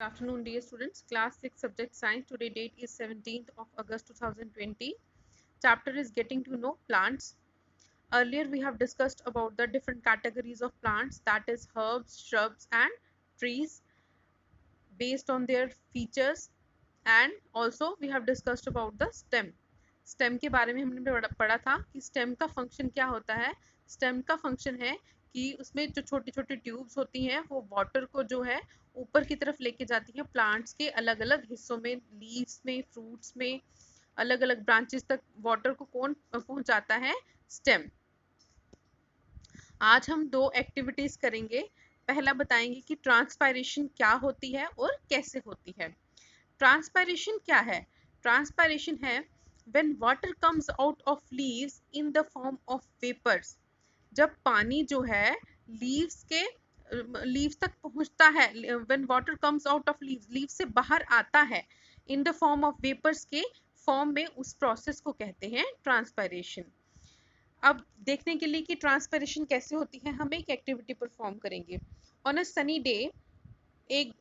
Good afternoon, dear students. Class 6 subject science. Today date is 17th of August 2020. Chapter is getting to know plants. Earlier we have discussed about the different categories of plants, that is herbs, shrubs and trees based on their features, and also we have discussed about the stem. Stem के बारे में हमने पढ़ा था कि stem का function क्या होता है. स्टेम का फंक्शन है कि उसमें जो छोटी छोटी ट्यूब्स होती हैं वो वाटर को जो है ऊपर की तरफ लेके जाती हैं प्लांट्स के अलग अलग हिस्सों में, लीव्स में, फ्रूट्स में, अलग अलग ब्रांचेस तक वाटर को कौन पहुंचाता है? स्टेम. आज हम दो एक्टिविटीज करेंगे. पहला बताएंगे कि ट्रांसपायरेशन क्या होती है और कैसे होती है. ट्रांसपायरेशन क्या है? ट्रांसपायरेशन है when water comes out of leaves in the form of vapors. जब पानी जो है लीव्स तक पहुंचता है, when water comes out of leaves से बाहर आता है in the form of vapors के फॉर्म में, उस प्रोसेस को कहते हैं ट्रांसपायरेशन. अब देखने के लिए कि ट्रांसपायरेशन कैसे होती है, हम एक एक्टिविटी परफॉर्म करेंगे. ऑन अ सनी डे, एक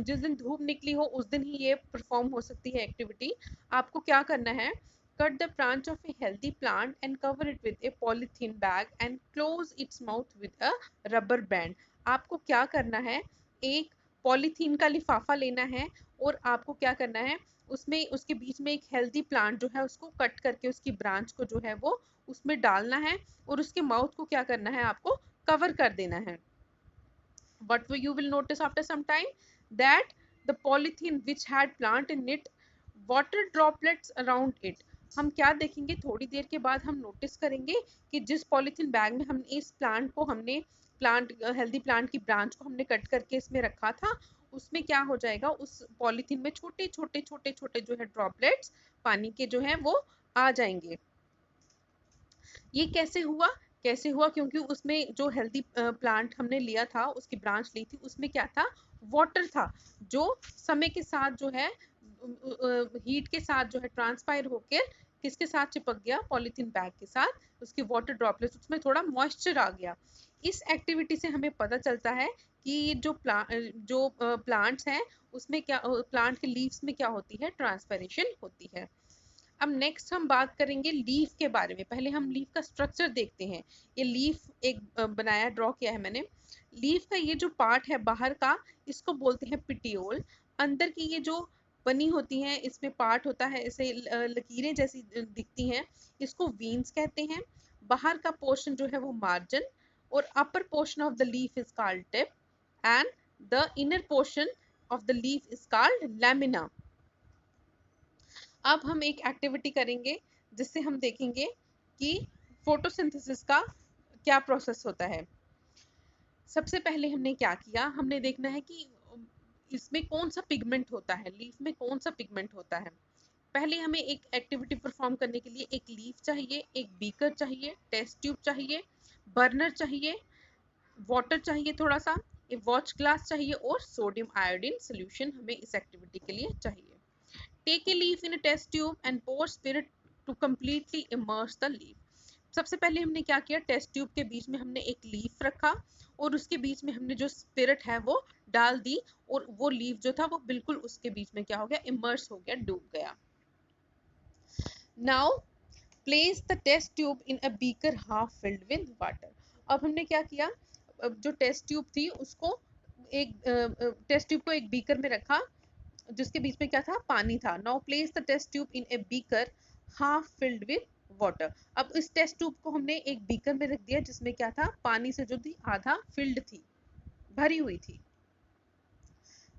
जिस दिन धूप निकली हो उस दिन ही ये परफॉर्म हो सकती है एक्टिविटी. आपको क्या करना है? Cut the branch of a healthy plant and cover it with A polythene bag and close its mouth with a rubber band. आपको क्या करना है? एक पॉलीथीन का लिफाफा लेना है और आपको क्या करना है, उसमें उसके बीच में एक हेल्दी प्लांट जो है उसको कट करके उसकी ब्रांच को जो है वो उसमें डालना है और उसके माउथ को क्या करना है, आपको कवर कर देना है. What you will notice after some time, that the polythene which had plant in it, water droplets around it. हम क्या देखेंगे, थोड़ी देर के बाद हम नोटिस करेंगे कि जिस पॉलीथीन बैग में हमने इस प्लांट को हेल्दी प्लांट की ब्रांच को हमने कट करके इसमें रखा था, उसमें क्या हो जाएगा, उस पॉलीथीन में छोटे छोटे छोटे छोटे जो है ड्रॉपलेट्स पानी के जो है वो आ जाएंगे. ये कैसे हुआ? क्योंकि उसमें जो हेल्दी प्लांट हमने लिया था, उसकी ब्रांच ली थी, उसमें क्या था? वाटर था, जो समय के साथ जो है हीट के साथ जो है ट्रांसपायर होकर किसके साथ चिपक गया? पॉलीथीन बैग के साथ. उसकी वाटर ड्रॉपलेट्स, उसमें थोड़ा मॉइस्चर आ गया. इस एक्टिविटी से हमें पता चलता है कि जो प्लांट्स हैं उसमें क्या, प्लांट के लीव्स में क्या होती है? ट्रांसपायरेशन होती है. अब नेक्स्ट हम बात करेंगे लीफ के बारे में. पहले हम लीफ का स्ट्रक्चर देखते हैं. ये लीफ एक बनाया, ड्रॉ किया है मैंने. लीफ का ये जो पार्ट है बाहर का, इसको बोलते हैं पिटियोल. अंदर की ये जो बनी होती है, इसमें पार्ट होता है, ऐसे लकीरें जैसी दिखती हैं, इसको वीन्स कहते हैं. बाहर का पोर्शन जो है वो मार्जिन, और upper portion of the leaf is called tip, and the inner portion of the leaf is called lamina. अब हम एक एक्टिविटी करेंगे जिससे हम देखेंगे कि फोटोसिंथेसिस का क्या प्रोसेस होता है. सबसे पहले हमने क्या किया, हमने देखना है कि इसमें कौन सा पिगमेंट होता है, लीफ में कौन सा पिगमेंट होता है. पहले हमें एक एक्टिविटी परफॉर्म करने के लिए एक लीफ चाहिए, एक बीकर चाहिए, टेस्ट ट्यूब चाहिए, बर्नर चाहिए, वाटर चाहिए थोड़ा सा, एक वॉच ग्लास चाहिए और सोडियम आयोडीन सोल्यूशन हमें इस एक्टिविटी के लिए चाहिए. Take a leaf in a test tube and pour spirit to completely immerse the leaf. सबसे पहले हमने क्या किया, टेस्ट ट्यूब के बीच में हमने एक लीफ रखा और उसके बीच में हमने जो स्पिरिट है वो डाल दी, और वो लीफ जो था वो बिल्कुल उसके बीच में क्या हो गया, इमर्स हो गया, डूब गया. Now place the test tube in a beaker half filled with water. अब हमने क्या किया, जो टेस्ट ट्यूब थी उसको टेस्ट ट्यूब को एक बीकर में रखा जिसके बीच में क्या था, पानी था. Now place the test tube in a beaker half filled with water. अब इस टेस्ट ट्यूब को हमने एक बीकर में रख दिया जिसमें क्या था, पानी से जो थी आधा फिल्ड थी, भरी हुई थी.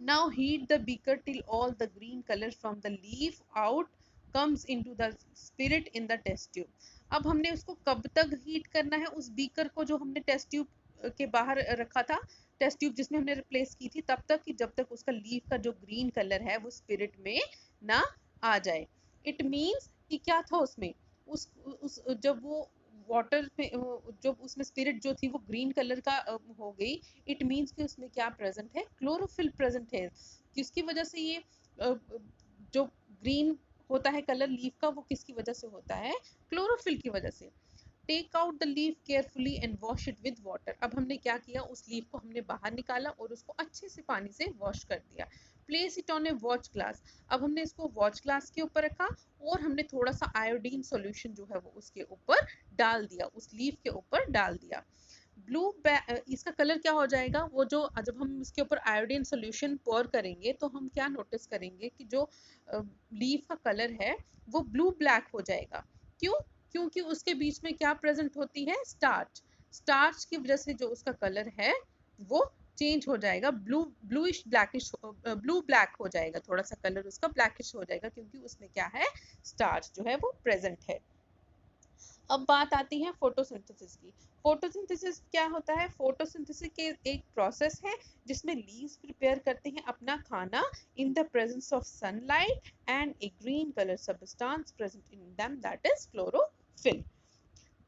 Now heat the beaker till all the green colour from the leaf out comes into the spirit in the test tube. अब हमने उसको कब तक हीट करना है, उस बीकर को जो हमने टेस्ट ट्यूब के बाहर रखा था, टेस्ट ट्यूब जिसमें हमने रिप्लेस की थी, तब तक कि जब तक उसका लीफ का जो ग्रीन कलर है वो स्पिरिट में ना आ जाए. इट मीन्स कि क्या था उसमें, उस जब वो वाटर में जब उसमें स्पिरिट जो थी वो ग्रीन कलर का हो गई, इट मीन्स कि उसमें क्या प्रेजेंट है, क्लोरोफिल प्रेजेंट है. किसकी वजह से ये जो ग्रीन होता है कलर लीफ का, वो किसकी वजह से होता है, क्लोरोफिल की वजह से. Take out the leaf carefully and wash it with water. अब हमने क्या किया, उस लीफ को हमने बाहर निकाला और उसको अच्छे से पानी से वॉश कर दिया। Place it on A watch glass. अब हमने इसको वॉच ग्लास के ऊपर रखा और हमने थोड़ा सा आयोडीन सॉल्यूशन जो है वो उसके ऊपर डाल दिया, उस लीफ के ऊपर डाल दिया। ब्लू, इसका कलर क्या हो जाएगा, वो जो जब हम इसके ऊपर आयोडीन सॉल्यूशन पोर करेंगे तो हम क्या नोटिस करेंगे कि जो लीफ का कलर है वो ब्लू ब्लैक हो जाएगा। क्यों? क्योंकि उसके बीच में क्या प्रेजेंट होती है, स्टार्च। स्टार्च की वजह से जो उसका कलर है वो चेंज हो जाएगा, ब्लूइश ब्लैकिश, ब्लू ब्लैक हो जाएगा, थोड़ा सा कलर उसका ब्लैकिश हो जाएगा क्योंकि उसमें क्या है, स्टार्च जो है वो प्रेजेंट है। अब बात आती है फोटोसिंथेसिस की। फोटोसिंथेसिस क्या होता है, फोटोसिंथेसिस के एक प्रोसेस है जिसमें लीव्स प्रिपेयर करते हैं अपना खाना in the presence of sunlight and A green colour substance present in them, that is chlorophyll.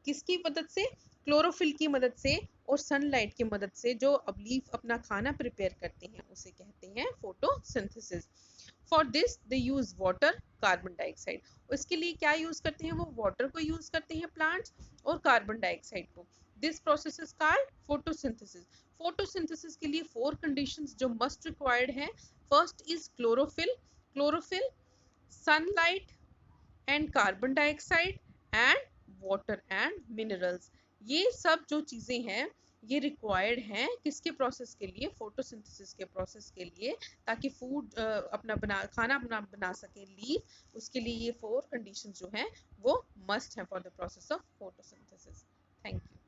किसकी मदद से, क्लोरोफिल की मदद से और सनलाइट की मदद से जो अब लीफ अपना खाना प्रिपेयर करते हैं उसे कहते हैं photosynthesis. For this they use water, carbon dioxide. इसके लिए क्या यूज करते हैं, वो वाटर को यूज करते हैं प्लांट्स और कार्बन डाइऑक्साइड को। This process is called photosynthesis. Photosynthesis के लिए 4 कंडीशंस जो मस्ट रिक्वायर्ड है। First is chlorophyll, chlorophyll, sunlight and carbon dioxide and water and minerals. ये सब जो चीजें हैं ये रिक्वायर्ड हैं किसके प्रोसेस के लिए, फोटोसिंथेसिस के प्रोसेस के लिए, ताकि फूड अपना खाना अपना बना सके लीफ। उसके लिए ये 4 कंडीशंस जो हैं वो मस्ट है for the process of photosynthesis. Thank you.